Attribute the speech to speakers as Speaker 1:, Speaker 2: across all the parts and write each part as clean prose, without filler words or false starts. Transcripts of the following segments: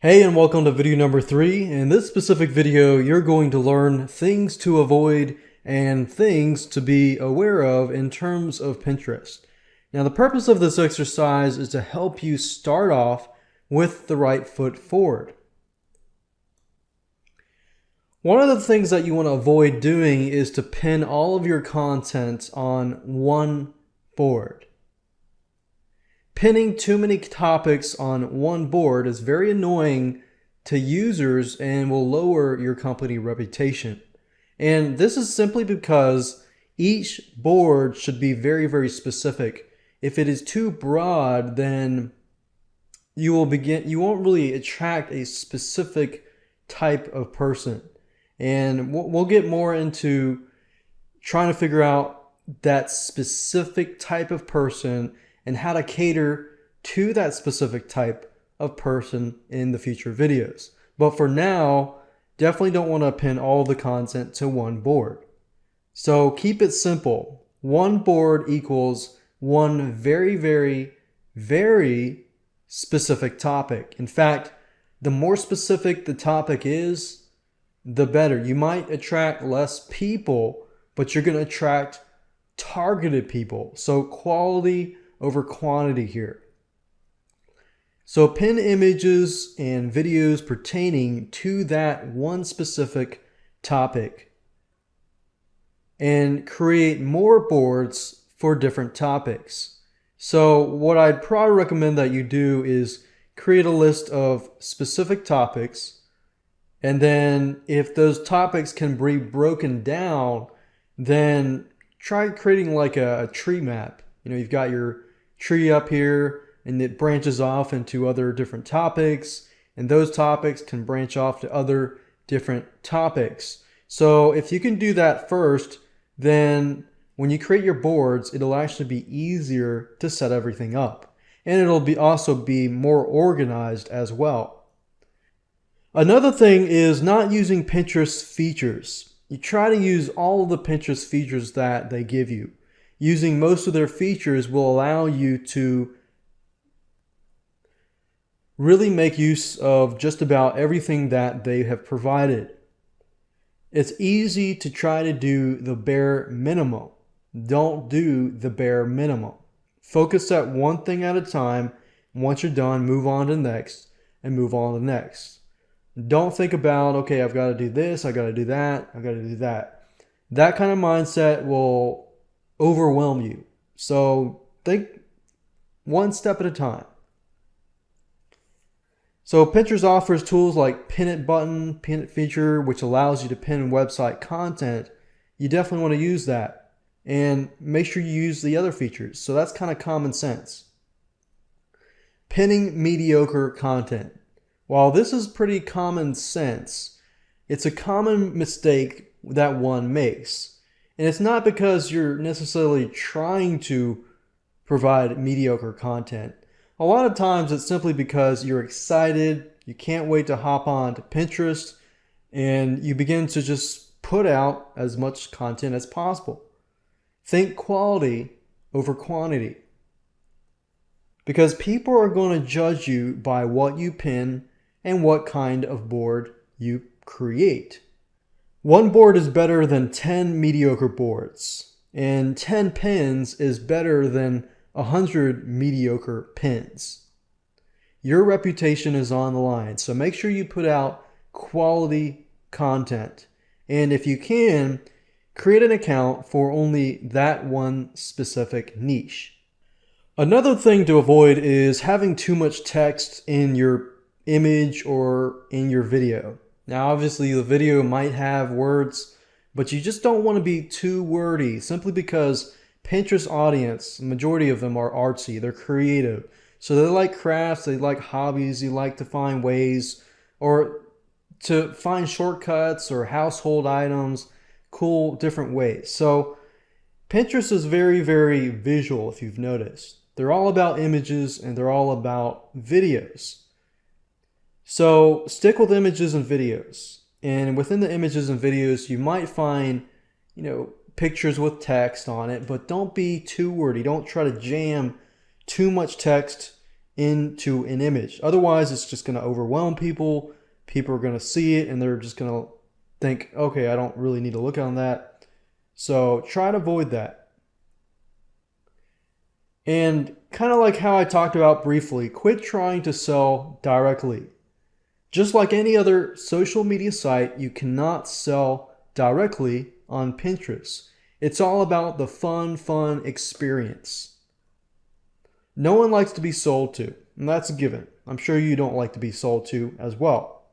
Speaker 1: Hey, and welcome to video number 3. In this specific video, you're going to learn things to avoid and things to be aware of in terms of Pinterest. Now, the purpose of this exercise is to help you start off with the right foot forward. One of the things that you want to avoid doing is to pin all of your content on one board. Pinning too many topics on one board is very annoying to users and will lower your company reputation. And this is simply because each board should be very, very specific. If it is too broad, then you won't really attract a specific type of person. And we'll get more into trying to figure out that specific type of person and how to cater to that specific type of person in the future videos. But for now, definitely don't want to pin all the content to one board. So keep it simple. One board equals one very, very, very specific topic. In fact, the more specific the topic is, the better. You might attract less people, but you're going to attract targeted people. So quality over quantity here. So pin images and videos pertaining to that one specific topic and create more boards for different topics. So what I'd probably recommend that you do is create a list of specific topics, and then if those topics can be broken down, then try creating like a tree map. You've got your tree up here and it branches off into other different topics, and those topics can branch off to other different topics. So if you can do that first, then when you create your boards, it'll actually be easier to set everything up, and it'll also be more organized as well. Another thing is not using Pinterest features. You try to use all of the Pinterest features that they give you. Using most of their features will allow you to really make use of just about everything that they have provided. It's easy to try to do the bare minimum. Don't do the bare minimum. Focus at one thing at a time. Once you're done, move on to the next and move on to the next. Don't think about, okay, I've got to do this, I've got to do that, I've got to do that. That kind of mindset will overwhelm you. So think one step at a time. So Pinterest offers tools like Pin It button, Pin It feature, which allows you to pin website content. You definitely want to use that, and make sure you use the other features. So that's kind of common sense. Pinning mediocre content. While this is pretty common sense, it's a common mistake that one makes. And it's not because you're necessarily trying to provide mediocre content. A lot of times it's simply because you're excited, you can't wait to hop on to Pinterest, and you begin to just put out as much content as possible. Think quality over quantity. Because people are going to judge you by what you pin and what kind of board you create. One board is better than 10 mediocre boards, and 10 pins is better than 100 mediocre pins. Your reputation is on the line, so make sure you put out quality content. And if you can, create an account for only that one specific niche. Another thing to avoid is having too much text in your image or in your video. Now, obviously, the video might have words, but you just don't want to be too wordy, simply because Pinterest audience, the majority of them are artsy, they're creative. So they like crafts, they like hobbies, they like to find ways or to find shortcuts or household items, cool different ways. So Pinterest is very, very visual, if you've noticed. They're all about images and they're all about videos. So stick with images and videos. And within the images and videos, you might find, pictures with text on it, but don't be too wordy. Don't try to jam too much text into an image. Otherwise, it's just going to overwhelm people. People are going to see it and they're just going to think, okay, I don't really need to look on that. So try to avoid that. And kind of like how I talked about briefly, quit trying to sell directly. Just like any other social media site, you cannot sell directly on Pinterest. It's all about the fun experience. No one likes to be sold to, and that's a given. I'm sure you don't like to be sold to as well.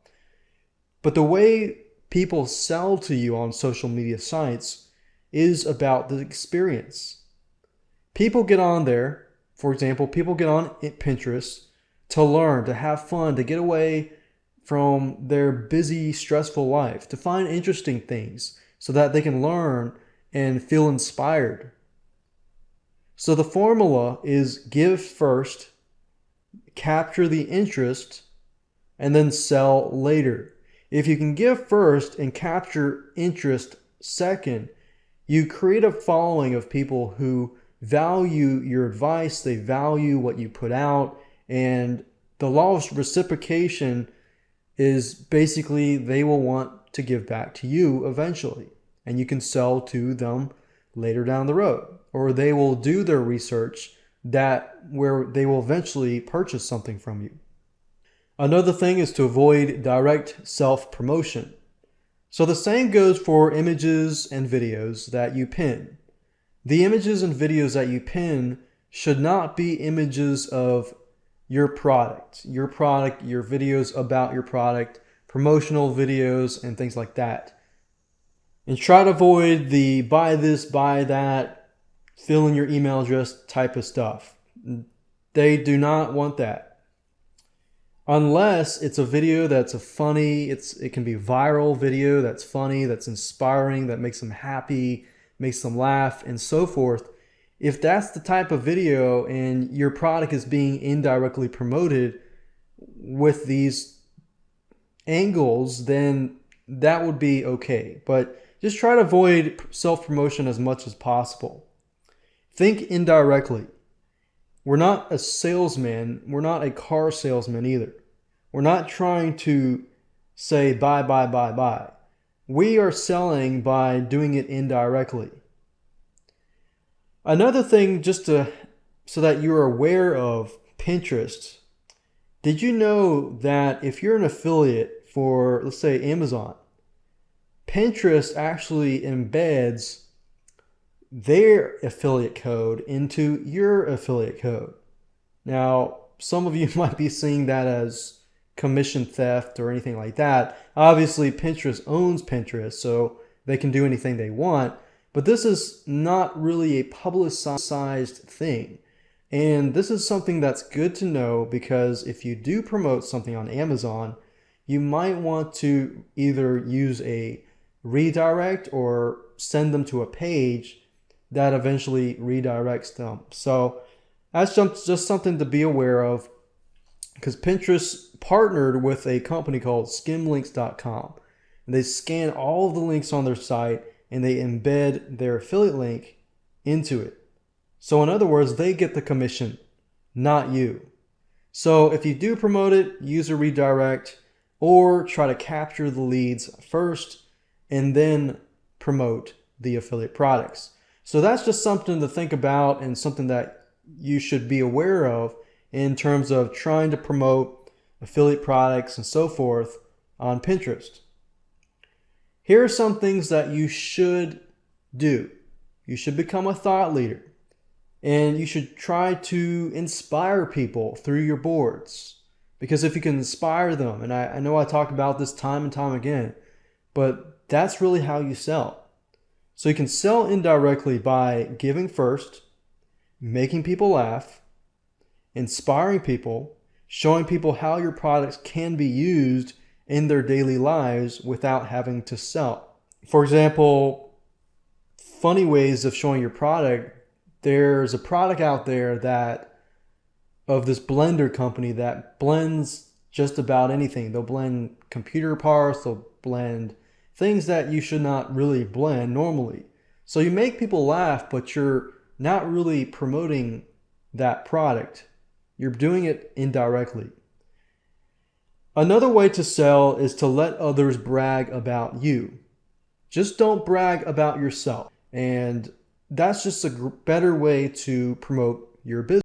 Speaker 1: But the way people sell to you on social media sites is about the experience. People get on there, for example, people get on Pinterest to learn, to have fun, to get away from their busy, stressful life, to find interesting things so that they can learn and feel inspired. So the formula is give first, capture the interest, and then sell later. If you can give first and capture interest second, you create a following of people who value your advice, they value what you put out, and the law of reciprocation is basically they will want to give back to you eventually, and you can sell to them later down the road, or they will do their research where they will eventually purchase something from you. Another thing is to avoid direct self-promotion. So the same goes for images and videos that you pin. The images and videos that you pin should not be images of your product, your videos about your product, promotional videos, and things like that. And try to avoid the buy this, buy that, fill in your email address type of stuff. They do not want that. Unless it's a video that's it can be a viral video that's funny, that's inspiring, that makes them happy, makes them laugh, and so forth. If that's the type of video and your product is being indirectly promoted with these angles, then that would be okay. But just try to avoid self-promotion as much as possible. Think indirectly. We're not a salesman. We're not a car salesman either. We're not trying to say buy, buy, buy, buy. We are selling by doing it indirectly. Another thing, so that you're aware of Pinterest, did you know that if you're an affiliate for, let's say, Amazon, Pinterest actually embeds their affiliate code into your affiliate code? Now, some of you might be seeing that as commission theft or anything like that. Obviously, Pinterest owns Pinterest, so they can do anything they want. But this is not really a publicized thing. And this is something that's good to know, because if you do promote something on Amazon, you might want to either use a redirect or send them to a page that eventually redirects them. So that's just something to be aware of, because Pinterest partnered with a company called skimlinks.com. And they scan all of the links on their site and they embed their affiliate link into it. So in other words, they get the commission, not you. So if you do promote it, use a redirect or try to capture the leads first and then promote the affiliate products. So that's just something to think about and something that you should be aware of in terms of trying to promote affiliate products and so forth on Pinterest. Here are some things that you should do. You should become a thought leader, and you should try to inspire people through your boards. Because if you can inspire them, and I know I talk about this time and time again, but that's really how you sell. So you can sell indirectly by giving first, making people laugh, inspiring people, showing people how your products can be used in their daily lives without having to sell. For example, funny ways of showing your product. There's a product out there of this blender company that blends just about anything. They'll blend computer parts, they'll blend things that you should not really blend normally. So you make people laugh, but you're not really promoting that product. You're doing it indirectly. Another way to sell is to let others brag about you. Just don't brag about yourself. And that's just a better way to promote your business.